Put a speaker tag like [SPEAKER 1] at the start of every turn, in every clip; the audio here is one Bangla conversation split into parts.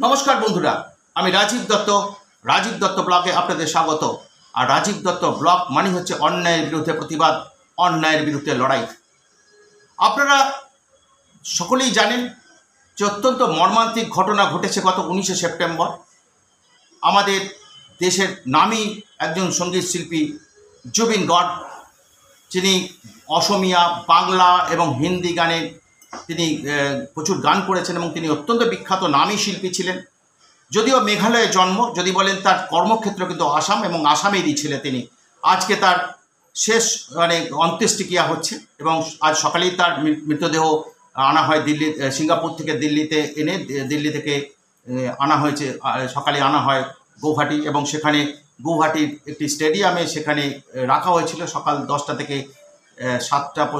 [SPEAKER 1] নমস্কার বন্ধুরা, আমি রাজীব দত্ত। রাজীব দত্ত ব্লগে আপনাদের স্বাগত। আর রাজীব দত্ত ব্লগ মানে হচ্ছে অন্যায়ের বিরুদ্ধে প্রতিবাদ, অন্যায়ের বিরুদ্ধে লড়াই। আপনারা সকলেই জানেন যে অত্যন্ত মর্মান্তিক ঘটনা ঘটেছে গত 19শে সেপ্টেম্বর। আমাদের দেশের নামী একজন সঙ্গীত শিল্পী জুবিন গার্গ, যিনি অসমিয়া, বাংলা এবং হিন্দি গানে তিনি প্রচুর গান করেছেন এবং তিনি অত্যন্ত বিখ্যাত নামী শিল্পী ছিলেন। যদিও মেঘালয়ে জন্ম, যদি বলেন তার কর্মক্ষেত্র কিন্তু আসাম এবং আসামেরই ছিলেন তিনি। আজকে তার শেষ অন্ত্যেষ্টিক্রিয়া হচ্ছে এবং আজ সকালেই তার মৃতদেহ আনা হয় দিল্লি, সিঙ্গাপুর থেকে দিল্লিতে এনে দিল্লি থেকে আনা হয়েছে, সকালে আনা হয় গৌহাটি এবং সেখানে গৌহাটির একটি স্টেডিয়ামে সেখানে রাখা হয়েছিল। সকাল 10টা থেকে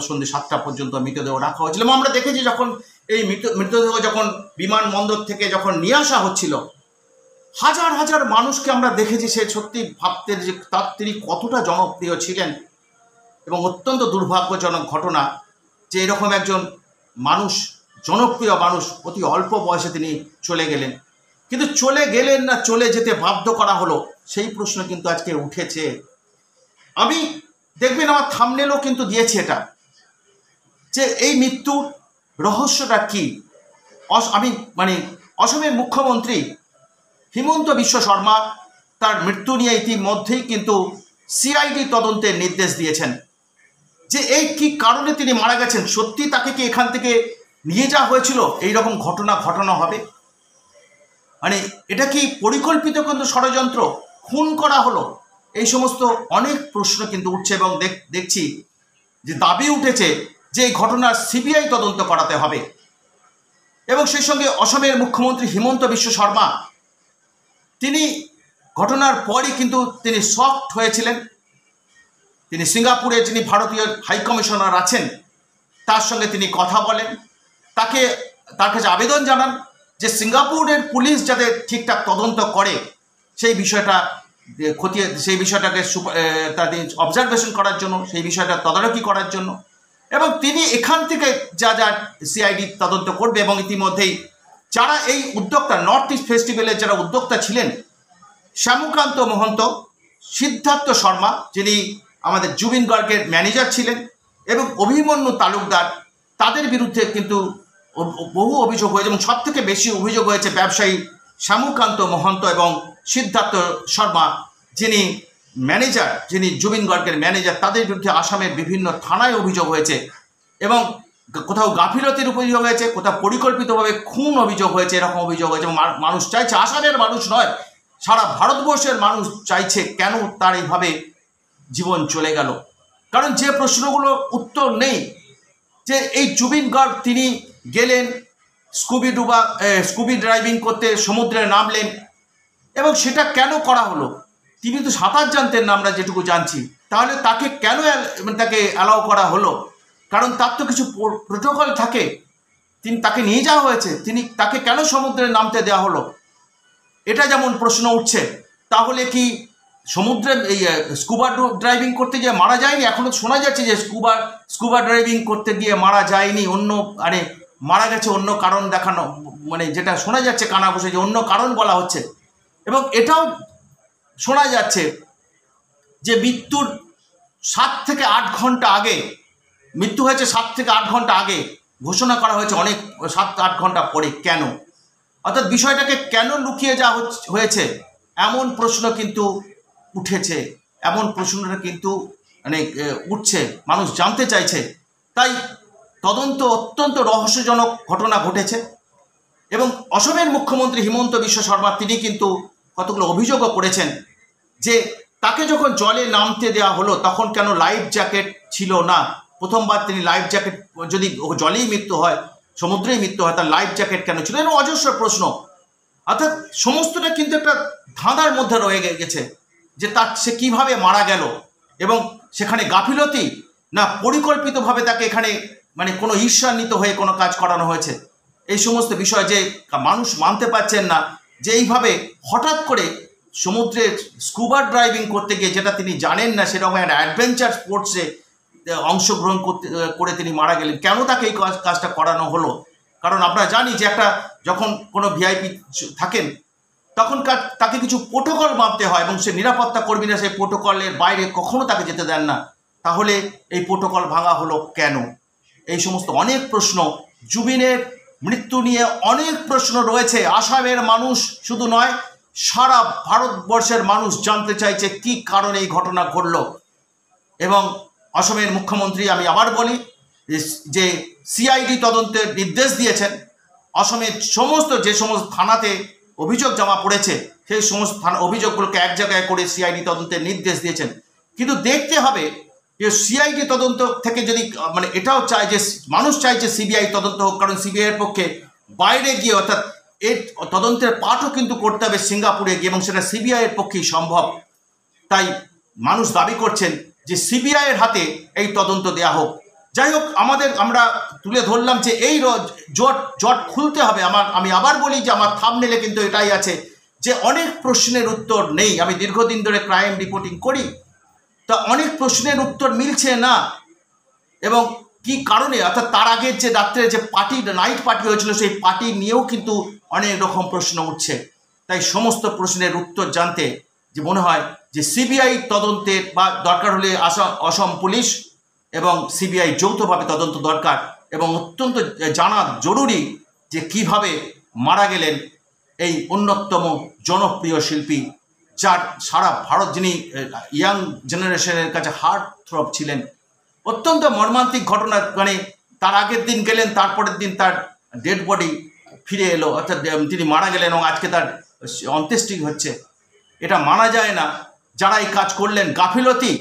[SPEAKER 1] সন্ধ্যে 7টা পর্যন্ত মৃতদেহ রাখা হয়েছিল এবং আমরা দেখেছি যখন এই মৃতদেহ যখন বিমানবন্দর থেকে যখন নিয়ে আসা হচ্ছিল, হাজার হাজার মানুষকে আমরা দেখেছি। সে সত্যি ভাবতে যে তিনি কতটা জনপ্রিয় ছিলেন এবং অত্যন্ত দুর্ভাগ্যজনক ঘটনা যে এরকম একজন মানুষ, জনপ্রিয় মানুষ, অতি অল্প বয়সে তিনি চলে গেলেন। কিন্তু চলে গেলেন না চলে যেতে বাধ্য করা হলো, সেই প্রশ্ন কিন্তু আজকে উঠেছে। আমি দেখবেন আমার থাম্বনেলও কিন্তু দিয়েছি এটা, যে এই মৃত্যুর রহস্যটা কি। আমি অসমের মুখ্যমন্ত্রী হিমন্ত বিশ্ব শর্মা তার মৃত্যু নিয়ে ইতিমধ্যেই কিন্তু সিআইডি তদন্তের নির্দেশ দিয়েছেন যে এই কি কারণে তিনি মারা গেছেন। সত্যি তাকে কি এখান থেকে নিয়ে যাওয়া হয়েছিল? এইরকম ঘটনা ঘটানো হবে, এটা কি পরিকল্পিত কিন্তু ষড়যন্ত্র, খুন করা হলো? এই সমস্ত অনেক প্রশ্ন কিন্তু উঠছে এবং দেখছি যে দাবি উঠেছে যে এই ঘটনার সিবিআই তদন্ত করাতে হবে। এবং সেই সঙ্গে অসমের মুখ্যমন্ত্রী হিমন্ত বিশ্ব শর্মা তিনি ঘটনার পরই কিন্তু তিনি শকড হয়েছিলেন। তিনি সিঙ্গাপুরে যিনি ভারতীয় হাইকমিশনার আছেন তার সঙ্গে তিনি কথা বলেন, তার কাছে আবেদন জানান যে সিঙ্গাপুরের পুলিশ যাতে ঠিকঠাক তদন্ত করে সেই বিষয়টাকে তাদের অবজারভেশন করার জন্য, সেই বিষয়টা তদারকি করার জন্য। এবং তিনি এখান থেকে যা সিআইডি তদন্ত করবে। এবং ইতিমধ্যেই যারা এই উদ্যোক্তা, নর্থ ইস্ট ফেস্টিভ্যালের যারা উদ্যোক্তা ছিলেন, শ্যামকান্ত মহন্ত, সিদ্ধার্থ শর্মা যিনি আমাদের জুবিন গার্গের ম্যানেজার ছিলেন, এবং অভিমন্যু তালুকদার, তাদের বিরুদ্ধে কিন্তু বহু অভিযোগ হয়েছে এবং সবথেকে বেশি অভিযোগ হয়েছে ব্যবসায়ী শ্যামকান্ত মহন্ত এবং সিদ্ধার্থ শর্মা যিনি ম্যানেজার, যিনি জুবিন গার্গের ম্যানেজার, তাদের বিরুদ্ধে আসামের বিভিন্ন থানায় অভিযোগ হয়েছে এবং কোথাও গাফিলতির অভিযোগ হয়েছে, কোথাও পরিকল্পিতভাবে খুন অভিযোগ হয়েছে, এরকম অভিযোগ হয়েছে। মানুষ চাইছে, আসামের মানুষ নয়, সারা ভারতবর্ষের মানুষ চাইছে কেন তার এইভাবে জীবন চলে গেল। কারণ যে প্রশ্নগুলো উত্তর নেই, যে এই জুবিন গার্গ তিনি গেলেন স্কুবি ড্রাইভিং করতে, সমুদ্রে নামলেন এবং সেটা কেন করা হলো? তিনি তো সাঁতার জানতেন না, আমরা যেটুকু জানছি। তাহলে তাকে কেন তাকে অ্যালাউ করা হলো? কারণ তার তো কিছু প্রোটোকল থাকে। তাকে নিয়ে যাওয়া হয়েছে, তাকে কেন সমুদ্রে নামতে দেওয়া হলো? এটা যেমন প্রশ্ন উঠছে। তাহলে কি সমুদ্রে এই স্কুবা ড্রাইভিং করতে গিয়ে মারা যায়নি? এখনো শোনা যাচ্ছে যে স্কুবা ড্রাইভিং করতে গিয়ে মারা যায়নি, মারা গেছে অন্য কারণ দেখানো, যেটা শোনা যাচ্ছে কানা বসে, যে অন্য কারণ বলা হচ্ছে। এবং এটাও শোনা যাচ্ছে যে মৃত্যুর 7 থেকে 8 ঘন্টা আগে, মৃত্যু হয়েছে 7 থেকে 8 ঘন্টা আগে, ঘোষণা করা হয়েছে অনেক 7-8 ঘন্টা পরে। কেন? অর্থাৎ বিষয়টাকে কেন লুকিয়ে যাওয়া হয়েছে, এমন প্রশ্ন কিন্তু উঠেছে, এমন প্রশ্নটা কিন্তু উঠছে, মানুষ জানতে চাইছে। তাই তদন্ত অত্যন্ত রহস্যজনক ঘটনা ঘটেছে। এবং অসমের মুখ্যমন্ত্রী হিমন্ত বিশ্ব শর্মা তিনি কিন্তু কতগুলো অভিযোগও করেছেন যে তাকে যখন জলে নামতে দেওয়া হলো তখন কেন লাইফ জ্যাকেট ছিল না। প্রথমবার তিনি লাইফ জ্যাকেট, যদি জলেই মৃত্যু হয়, সমুদ্রেই মৃত্যু হয়, তার লাইফ জ্যাকেট কেন ছিল? এরকম অজস্র প্রশ্ন। অর্থাৎ সমস্তটা কিন্তু একটা ধাঁধার মধ্যে রয়ে গেছে যে সে কীভাবে মারা গেল এবং সেখানে গাফিলতি না পরিকল্পিতভাবে তাকে এখানে কোনো ঈর্ষান্বিত হয়ে কোনো কাজ করানো হয়েছে। এই সমস্ত বিষয় যে মানুষ মানতে পারছেন না, যে এইভাবে হঠাৎ করে সমুদ্রে স্কুবা ড্রাইভিং করতে গিয়ে, যেটা তিনি জানেন না, সেরকম একটা অ্যাডভেঞ্চার স্পোর্টসে অংশগ্রহণ করে তিনি মারা গেলেন। কেন তাকে এই কাজটা করানো হলো? কারণ আমরা জানি যে একটা যখন কোনো ভিআইপি থাকেন তখন তাকে কিছু প্রোটোকল মানতে হয় এবং সে নিরাপত্তা কর্মীরা সেই প্রোটোকলের বাইরে কখনো তাকে যেতে দেন না। তাহলে এই প্রোটোকল ভাঙা হলো কেন? এই সমস্ত অনেক প্রশ্ন, জুবিনের মৃত্যু নিয়ে অনেক প্রশ্ন রয়েছে। আসামের মানুষ শুধু নয়, সারা ভারতবর্ষের মানুষ জানতে চাইছে কি কারণে এই ঘটনা ঘটল। এবং অসমের মুখ্যমন্ত্রী, আমি আবার বলি যে সিআইডি তদন্তের নির্দেশ দিয়েছেন। অসমের যে সমস্ত থানাতে অভিযোগ জমা পড়েছে সেই সমস্ত থানা অভিযোগগুলোকে এক জায়গায় করে সিআইডি তদন্তের নির্দেশ দিয়েছেন। কিন্তু দেখতে হবে যে সিআইডি তদন্ত থেকে যদি মানে এটাও চায় যে মানুষ চাইছে সিবিআই তদন্ত হোক, কারণ সিবিআইয়ের পক্ষে বাইরে গিয়ে অর্থাৎ এর তদন্তের পাঠও কিন্তু করতে হবে সিঙ্গাপুরে গিয়ে, এবং সেটা সিবিআইয়ের পক্ষেই সম্ভব। তাই মানুষ দাবি করছেন যে সিবিআইয়ের হাতে এই তদন্ত দেয়া হোক। যাই হোক, আমরা তুলে ধরলাম যে এই জট খুলতে হবে। আমি আবার বলি যে আমার থাম্বনেলে কিন্তু এটাই আছে যে অনেক প্রশ্নের উত্তর নেই। আমি দীর্ঘদিন ধরে ক্রাইম রিপোর্টিং করি, তা অনেক প্রশ্নের উত্তর মিলছে না। এবং কি কারণে, অর্থাৎ তার আগের যে রাত্রে যে নাইট পার্টি হয়েছিল সেই পার্টি নিয়েও কিন্তু অনেক রকম প্রশ্ন উঠছে। তাই সমস্ত প্রশ্নের উত্তর জানতে যে মনে হয় যে সিবিআই তদন্তের বা দরকার হলে অসম পুলিশ এবং সিবিআই যৌথভাবে তদন্ত দরকার। এবং অত্যন্ত জানা জরুরি যে কিভাবে মারা গেলেন এই অন্যতম জনপ্রিয় শিল্পী, যার সারা ভারত, যিনি ইয়াং জেনারেশনের কাছে হার্ট থ্রব ছিলেন। অত্যন্ত মর্মান্তিক ঘটনা। মানে তার আগের দিন গেলেন, তারপরের দিন তার ডেড বডি ফিরে এলো, অর্থাৎ তিনি মারা গেলেন এবং আজকে তার অন্ত্যেষ্টি হচ্ছে। এটা মানা যায় না। যারা এই কাজ করলেন গাফিলতি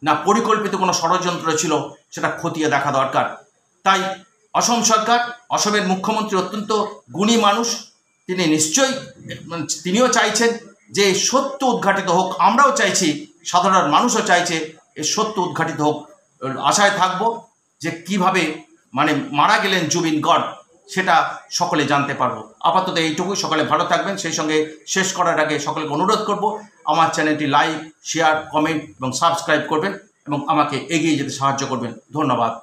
[SPEAKER 1] না পরিকল্পিত কোনো ষড়যন্ত্র ছিল, সেটা খতিয়ে দেখা দরকার। তাই অসম সরকার, অসমের মুখ্যমন্ত্রী অত্যন্ত গুণী মানুষ, তিনি নিশ্চয়ই তিনিও চাইছেন যে সত্য উদ্ঘাটিত হোক। আমরাও চাইছি, সাধারণ মানুষও চাইছে এই সত্য উদ্ঘাটিত হোক। আশায় থাকবো যে কিভাবে মানে মারা গেলেন জুবিন গর্গ, সেটা সকলে জানতে পারবো। আপাতত এইটুকুই। সকলে ভালো থাকবেন। সেই সঙ্গে শেষ করার আগে সকলকে অনুরোধ করব আমার চ্যানেলটি লাইক, শেয়ার, কমেন্ট এবং সাবস্ক্রাইব করবেন এবং আমাকে এগিয়ে যেতে সাহায্য করবেন। ধন্যবাদ।